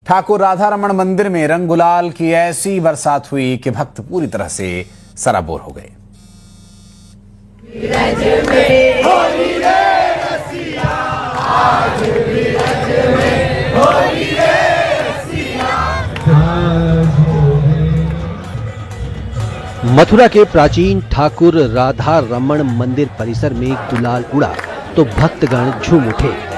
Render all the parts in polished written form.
ठाकुर राधा रमण मंदिर में रंग गुलाल की ऐसी बरसात हुई कि भक्त पूरी तरह से सराबोर हो गए। मथुरा के प्राचीन ठाकुर राधा रमण मंदिर परिसर में गुलाल उड़ा तो भक्तगण झूम उठे।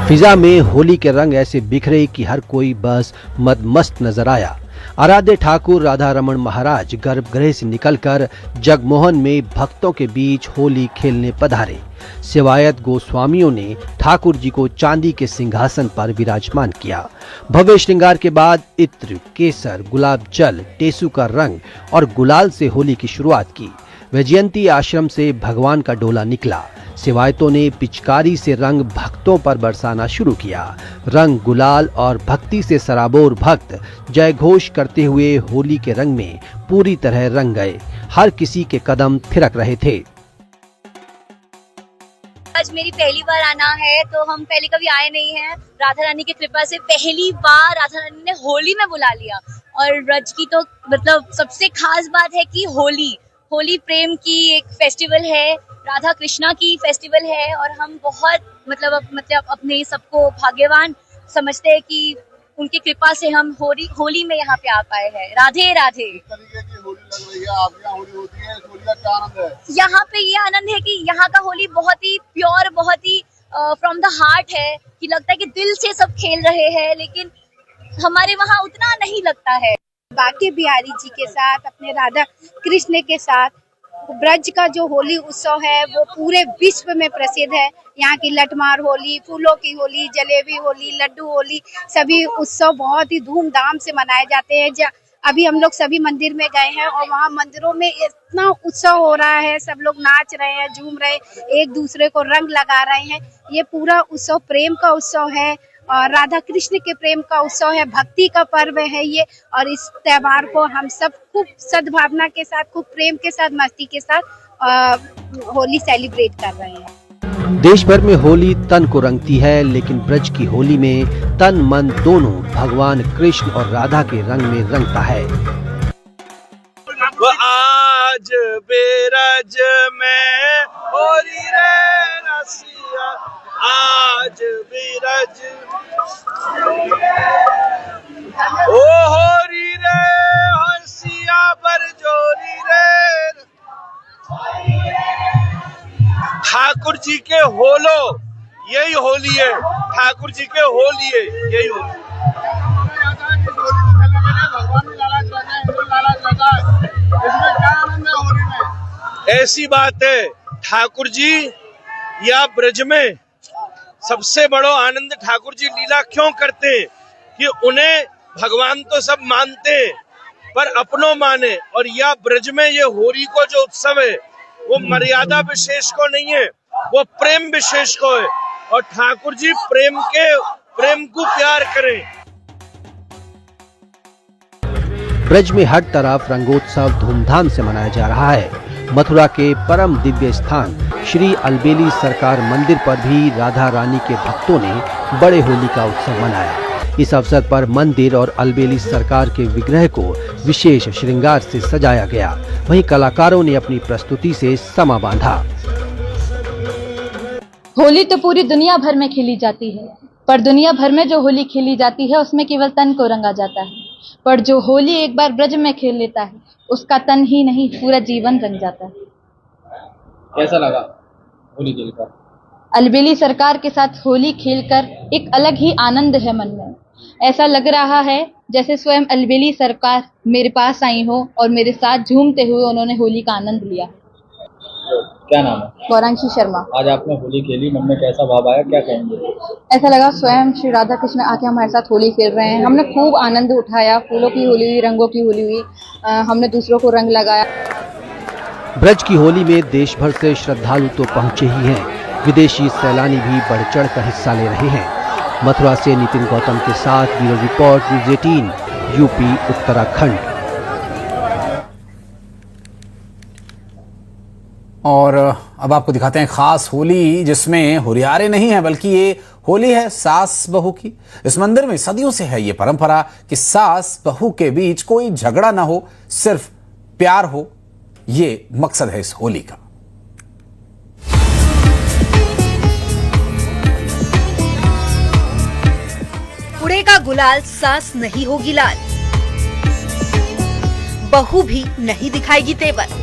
फिजा में होली के रंग ऐसे बिखरे कि हर कोई बस मदमस्त नजर आया। आराध्य ठाकुर राधा रमण महाराज गर्भगृह से निकलकर जगमोहन में भक्तों के बीच होली खेलने पधारे। सेवायत गोस्वामियों ने ठाकुर जी को चांदी के सिंहासन पर विराजमान किया। भव्य श्रृंगार के बाद इत्र, केसर, गुलाब जल, टेसू का रंग और गुलाल से होली की शुरुआत की। वैजयंती आश्रम से भगवान का डोला निकला। सेवायतों ने पिचकारी से रंग भक्तों पर बरसाना शुरू किया। रंग, गुलाल और भक्ति से सराबोर भक्त जय घोष करते हुए होली के रंग में पूरी तरह रंग गए। हर किसी के कदम थिरक रहे थे। आज मेरी पहली बार आना है, तो हम पहले कभी आए नहीं हैं। राधा रानी की कृपा से पहली बार राधा रानी ने होली में बुला लिया। और ब्रज की तो मतलब सबसे खास बात है कि होली प्रेम की एक फेस्टिवल है, राधा कृष्णा की फेस्टिवल है। और हम बहुत मतलब अपने सबको भाग्यवान समझते हैं कि उनकी कृपा से हम होली में यहाँ पे आ पाए हैं। राधे राधे। तरीके की होली लग रही है, आपके यहाँ होली होती है, इस होली का क्या आनंद है? यहाँ पे ये आनंद है कि यहाँ का होली बहुत ही प्योर, बहुत ही फ्रॉम द हार्ट है कि लगता है कि दिल से सब खेल रहे हैं, लेकिन हमारे वहाँ उतना नहीं लगता है। बाके बिहारी जी के साथ, अपने राधा कृष्ण के साथ ब्रज का जो होली उत्सव है वो पूरे विश्व में प्रसिद्ध है। यहाँ की लठमार होली, फूलों की होली, जलेबी होली, लड्डू होली, सभी उत्सव बहुत ही धूमधाम से मनाए जाते हैं। अभी हम लोग सभी मंदिर में गए हैं और वहाँ मंदिरों में इतना उत्सव हो रहा है, सब लोग नाच रहे हैं, झूम रहे हैं, एक दूसरे को रंग लगा रहे हैं। ये पूरा उत्सव प्रेम का उत्सव है और राधा कृष्ण के प्रेम का उत्सव है, भक्ति का पर्व है ये। और इस त्योहार को हम सब खूब सद्भावना के साथ, खूब प्रेम के साथ, मस्ती के साथ होली सेलिब्रेट कर रहे हैं। देश भर में होली तन को रंगती है, लेकिन ब्रज की होली में तन मन दोनों भगवान कृष्ण और राधा के रंग में रंगता है। आज बेरज में होली रे रसिया, आज बिरज ओ होरी रे हसिया बरजोरी रे। ठाकुर जी के होलो यही होली है, ठाकुर जी के होली है यही होली। इसमें क्या आनंद है होली में? ऐसी बात है, ठाकुर जी या ब्रज में सबसे बड़ो आनंद ठाकुर जी लीला क्यों करते हैं कि उन्हें भगवान तो सब मानते हैं पर अपनों माने। और या ब्रज में ये होली को जो उत्सव है वो मर्यादा विशेष को नहीं है, वो प्रेम विशेष को है। और ठाकुर जी प्रेम को प्यार करें। ब्रज में हर तरफ रंगोत्सव धूमधाम से मनाया जा रहा है। मथुरा के परम दिव्य स्थान श्री अलबेली सरकार मंदिर पर भी राधा रानी के भक्तों ने बड़े होली का उत्सव मनाया। इस अवसर पर मंदिर और अलबेली सरकार के विग्रह को विशेष श्रृंगार से सजाया गया। वहीं कलाकारों ने अपनी प्रस्तुति से समा बांधा। होली तो पूरी दुनिया भर में खेली जाती है, पर दुनिया भर में जो होली खेली जाती है उसमें केवल तन को रंगा जाता है। पर जो होली एक बार ब्रज में खेल लेता है उसका तन ही नहीं पूरा जीवन रंग जाता है। कैसा लगा होली खेलकर? अलबेली सरकार के साथ होली खेलकर एक अलग ही आनंद है मन में। ऐसा लग रहा है जैसे स्वयं अलबेली सरकार मेरे पास आई हो और मेरे साथ झूमते हुए उन्होंने होली का आनंद लिया। क्या नाम है? गौरांशी शर्मा। आज आपने होली खेली, मन में कैसा भाव आया, क्या कहेंगे? ऐसा लगा स्वयं श्री राधा कृष्ण आके हमारे साथ होली खेल रहे हैं। हमने खूब आनंद उठाया, फूलों की होली हुई, रंगों की होली हुई, हमने दूसरों को रंग लगाया। ब्रज की होली में देश भर से श्रद्धालु तो पहुंचे ही हैं, विदेशी सैलानी भी बढ़ चढ़ कर हिस्सा ले रहे हैं। मथुरा से नितिन गौतम के साथ bureau report news 18 UP Uttarakhand. और अब आपको दिखाते हैं खास होली जिसमें हुरियारे नहीं है बल्कि ये होली है सास बहू की। इस मंदिर में सदियों से है ये परंपरा कि सास बहू के बीच कोई झगड़ा ना हो, सिर्फ प्यार हो। ये मकसद है इस होली का। उड़ेगा गुलाल, सास नहीं होगी लाल, बहू भी नहीं दिखाएगी तेवर।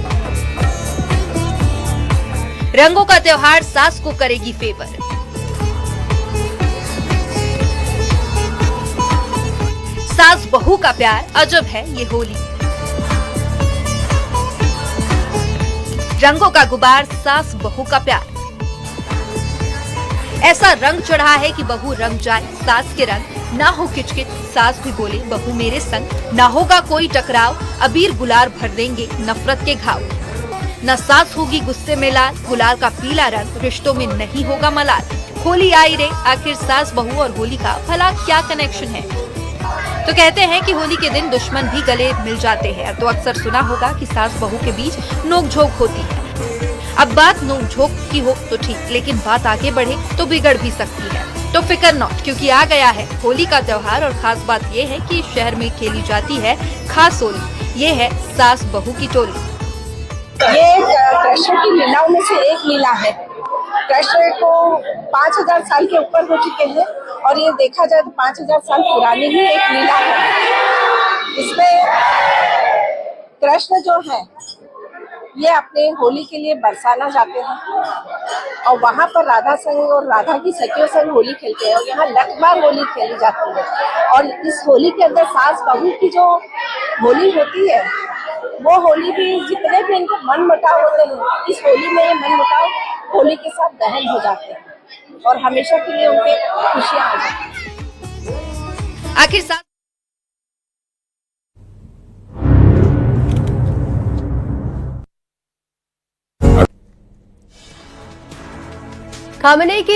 रंगों का त्योहार सास को करेगी फेवर। सास बहू का प्यार अजब है ये होली। रंगों का गुबार, सास बहू का प्यार। ऐसा रंग चढ़ा है कि बहू रंग जाए सास के रंग। ना हो किचकिच, सास भी बोले बहू मेरे संग। ना होगा कोई टकराव, अबीर गुलाल भर देंगे नफरत के घाव। न सास होगी गुस्से में लाल, गुलाल का पीला रंग रिश्तों में नहीं होगा मलाल। होली आई रे, आखिर सास बहू और होली का भला क्या कनेक्शन है। तो कहते हैं कि होली के दिन दुश्मन भी गले मिल जाते हैं। तो अक्सर सुना होगा कि सास बहू के बीच नोकझोंक होती है। अब बात नोकझोंक की हो तो ठीक, लेकिन बात आगे बढ़े तो बिगड़ भी सकती है। तो फिकर नॉट, क्योंकि आ गया है होली का त्योहार। और खास बात ये है कि इस शहर में खेली जाती है खास होली। ये है सास बहू की टोली। ये कृष्ण की लीलाओं में से एक लीला है। कृष्ण को 5000 साल के ऊपर हो चुके हैं और ये देखा जाए तो 5000 साल पुरानी ही एक लीला है। इसमें कृष्ण जो है ये अपने होली के लिए बरसाना जाते हैं और वहाँ पर राधा संग और राधा की सखियों संग होली खेलते हैं। और यहाँ लठमार होली खेली जाती है। और इस होली के अंदर सास बहू की जो होली होती है वो होली भी, जितने भी इनके मन मुटाव होते हैं, इस होली में ये मन मुटाव होली के साथ दहन हो जाते हैं और हमेशा के लिए उनके खुशियां आ जाती हैं। आखिर सास खामनेई की